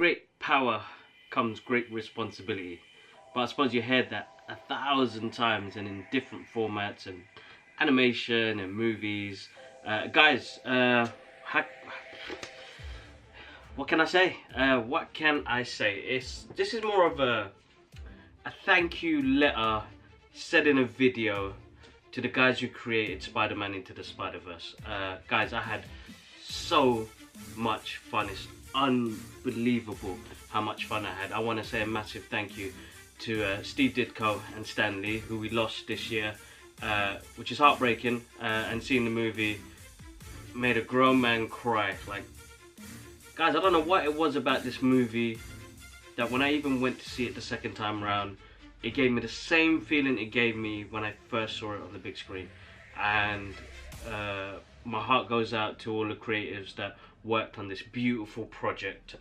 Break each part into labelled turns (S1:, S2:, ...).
S1: great power comes great responsibility. But I suppose you heard that 1,000 times and in different formats and animation and movies. Guys, what can I say? What can I say? This is more of a thank you letter said in a video to the guys who created Spider-Man Into the Spider-Verse. Guys, I had so much fun. It's unbelievable how much fun I had. I want to say a massive thank you to Steve Ditko and Stan Lee, who we lost this year, which is heartbreaking, and seeing the movie made a grown man cry. Like, guys, I don't know what it was about this movie that when I even went to see it the second time around, it gave me the same feeling it gave me when I first saw it on the big screen. And my heart goes out to all the creatives that worked on this beautiful project.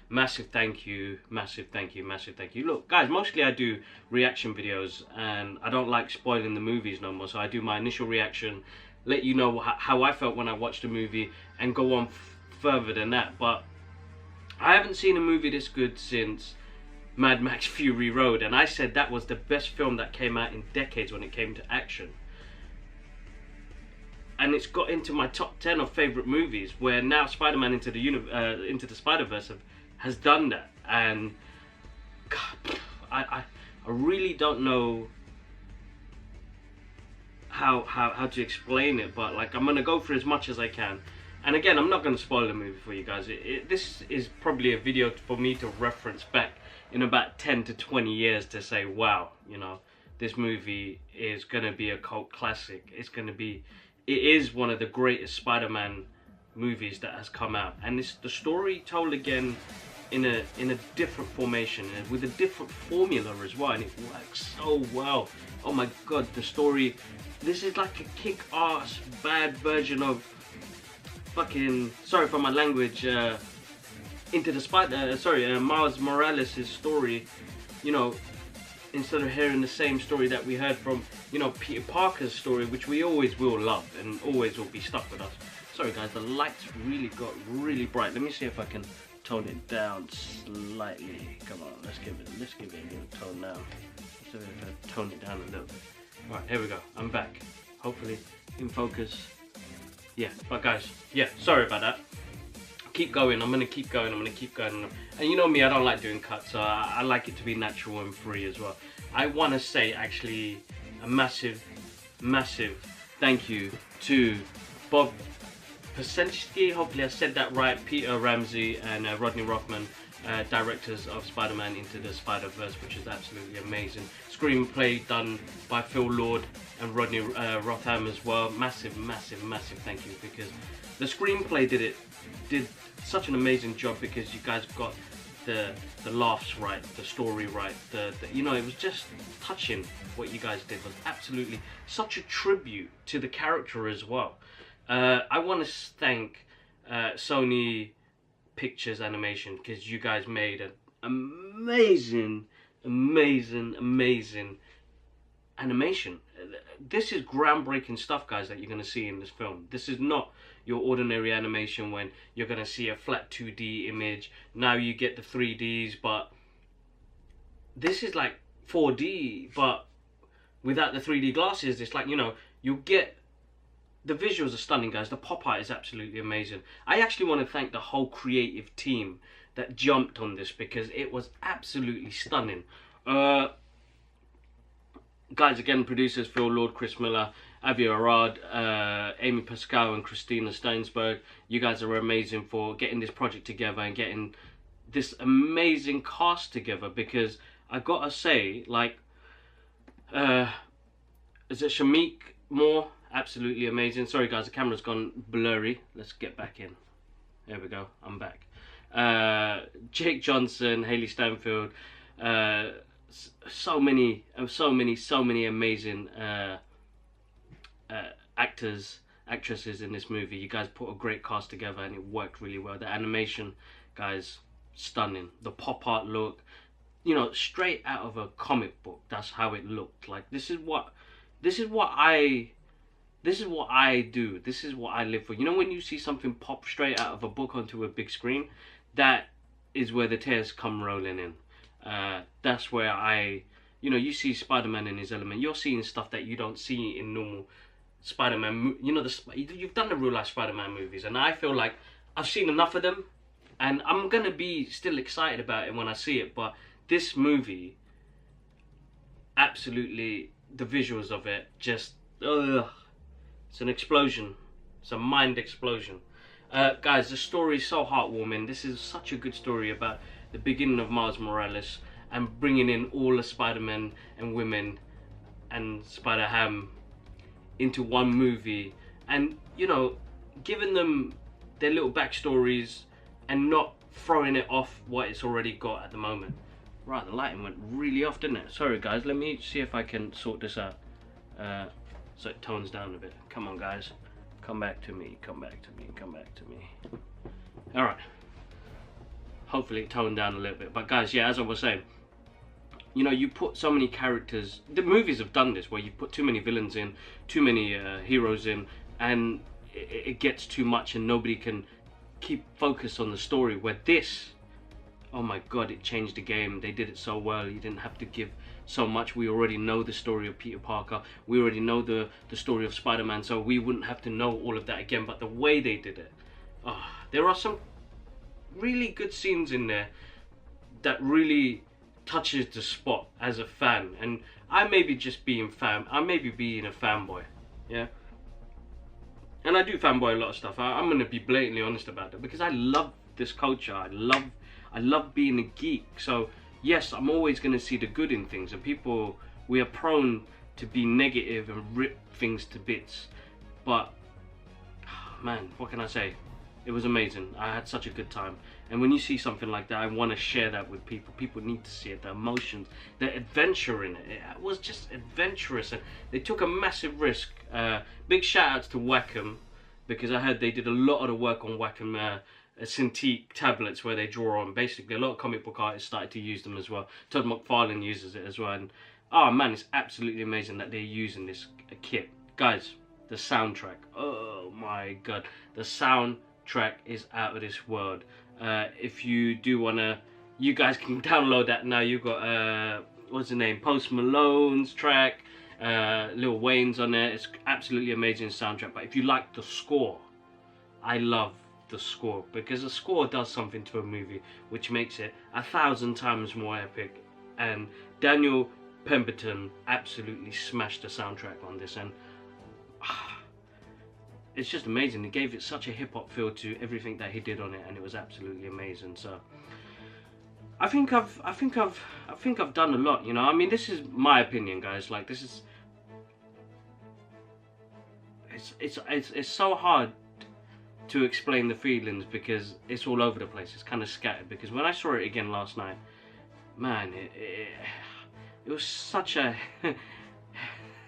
S1: Massive thank you, massive thank you, massive thank you. Look, guys, mostly I do reaction videos and I don't like spoiling the movies no more, so I do my initial reaction, let you know how I felt when I watched the movie, and go on further than that. But I haven't seen a movie this good since Mad Max Fury Road, and I said that was the best film that came out in decades when it came to action. And it's got into my top 10 of favourite movies, where now Spider-Man Into the Spider-Verse has done that. And God, I really don't know how to explain it, but like, I'm gonna go for as much as I can. And again, I'm not gonna spoil the movie for you guys. This is probably a video for me to reference back in about 10 to 20 years to say, wow, you know, this movie is gonna be a cult classic. It is one of the greatest Spider-Man movies that has come out, and it's the story told again in a different formation and with a different formula as well, and it works so well. Oh my god, the story, this is like a kick-ass bad version of fucking, sorry for my language, Miles Morales' story. You know, instead of hearing the same story that we heard from, you know, Peter Parker's story, which we always will love and always will be stuck with us. Sorry guys, the lights really got really bright. Let me see if I can tone it down slightly. Come on, let's give it a little tone now. Let's see if I can tone it down a little bit. Alright, here we go. I'm back. Hopefully in focus. Yeah, but guys, yeah, sorry about that. Keep going, I'm gonna keep going. And you know me, I don't like doing cuts, so I like it to be natural and free as well. I want to say actually a massive thank you to Bob Pasensky, hopefully I said that right, Peter Ramsey and Rodney Rothman, directors of Spider-Man Into the Spider-Verse, which is absolutely amazing. Screenplay done by Phil Lord and Rodney Rotham as well. Massive thank you, because the screenplay did such an amazing job, because you guys got the laughs right, the story right, you know, it was just touching. What you guys did was absolutely such a tribute to the character as well. I want to thank Sony Pictures Animation, because you guys made an amazing animation. This is groundbreaking stuff, guys, that you're going to see in this film. This is not your ordinary animation when you're going to see a flat 2D image. Now you get the 3Ds, but this is like 4D, but without the 3D glasses. It's like, you know, you'll get, the visuals are stunning, guys. The pop art is absolutely amazing. I actually want to thank the whole creative team that jumped on this, because it was absolutely stunning. Guys, again, producers Phil Lord, Chris Miller, Avi Arad, Amy Pascal and Christina Steinsberg. You guys are amazing for getting this project together and getting this amazing cast together, because I gotta say, like, is it Shamik Moore? Absolutely amazing. Sorry guys, the camera's gone blurry. Let's get back in. There we go, I'm back. Jake Johnson, Haley Stanfield, so many amazing actors, actresses in this movie. You guys put a great cast together and it worked really well. The animation, guys, stunning. The pop art look, you know, straight out of a comic book. That's how it looked. Like, this is what I do. This is what I live for. You know, when you see something pop straight out of a book onto a big screen, that is where the tears come rolling in. That's where you see Spider-Man in his element. You're seeing stuff that you don't see in normal Spider-Man. You've done the real life Spider-Man movies, and I feel like I've seen enough of them, and I'm gonna be still excited about it when I see it. But this movie, absolutely, the visuals of it, just it's an explosion. It's a mind explosion. Guys, the story is so heartwarming. This is such a good story about the beginning of Miles Morales and bringing in all the Spider-Men and women and Spider-Ham into one movie, and giving them their little backstories and not throwing it off what it's already got at the moment. Right, the lighting went really off, didn't it? Sorry guys, let me see if I can sort this out so it tones down a bit. Come on guys, come back to me, come back to me, come back to me. Alright, hopefully it toned down a little bit. But guys, yeah, as I was saying, you put so many characters. The movies have done this, where you put too many villains in, too many heroes in, and it gets too much and nobody can keep focus on the story. Where this, oh my god, it changed the game. They did it so well. You didn't have to give so much. We already know the story of Peter Parker. We already know the story of Spider-Man, so we wouldn't have to know all of that again. But the way they did it, there are some really good scenes in there that really touches the spot as a fan. And I may be just being I may be being a fanboy, yeah. And I do fanboy a lot of stuff. I'm gonna be blatantly honest about that, because I love this culture. I love being a geek. So yes, I'm always gonna see the good in things. And people, we are prone to be negative and rip things to bits. But man, what can I say? It was amazing. I had such a good time. And when you see something like that, I want to share that with people. People need to see it. The emotions, the adventure in it. It was just adventurous, and they took a massive risk. Big shout outs to Wacom, because I heard they did a lot of the work on Wacom Cintiq tablets where they draw on. Basically, a lot of comic book artists started to use them as well. Todd McFarlane uses it as well. And oh man, it's absolutely amazing that they're using this kit. Guys, the soundtrack. Oh my god, the soundtrack is out of this world. If you do wanna, you guys can download that now. You've got what's the name, Post Malone's track, Lil Wayne's on there. It's absolutely amazing soundtrack. But if you like the score, I love the score, because the score does something to a movie which makes it 1,000 times more epic. And Daniel Pemberton absolutely smashed the soundtrack on this, and it's just amazing. He gave it such a hip-hop feel to everything that he did on it, and it was absolutely amazing. So I think I've done a lot, I mean, this is my opinion, guys. Like, this is, it's so hard to explain the feelings, because it's all over the place. It's kind of scattered, because when I saw it again last night, man, it was such a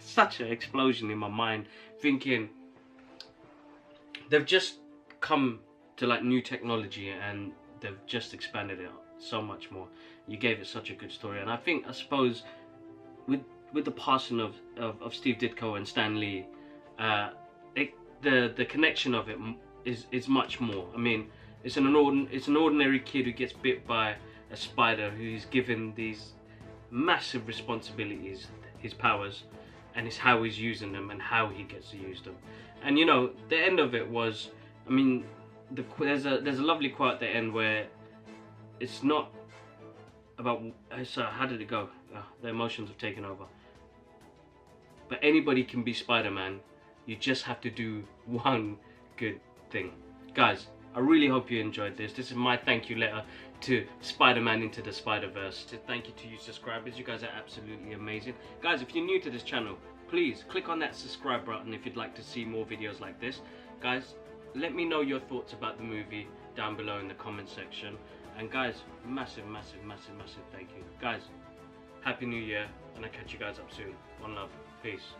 S1: such an explosion in my mind, thinking they've just come to like new technology and they've just expanded it so much more. You gave it such a good story, and I suppose with the passing of Steve Ditko and Stan Lee, the connection of it is much more. I mean, it's an ordinary kid who gets bit by a spider, who's given these massive responsibilities, his powers, and it's how he's using them and how he gets to use them. And the end of it was, I mean, there's a lovely quote at the end where it's not about, how did it go? The emotions have taken over. But anybody can be Spider-Man. You just have to do one good thing. Guys, I really hope you enjoyed this. This is my thank you letter to Spider-Man Into the Spider-Verse. Thank you to you subscribers. You guys are absolutely amazing. Guys, if you're new to this channel, please click on that subscribe button if you'd like to see more videos like this. Guys, let me know your thoughts about the movie down below in the comment section. And guys, massive thank you. Guys, Happy New Year, and I'll catch you guys up soon. One love. Peace.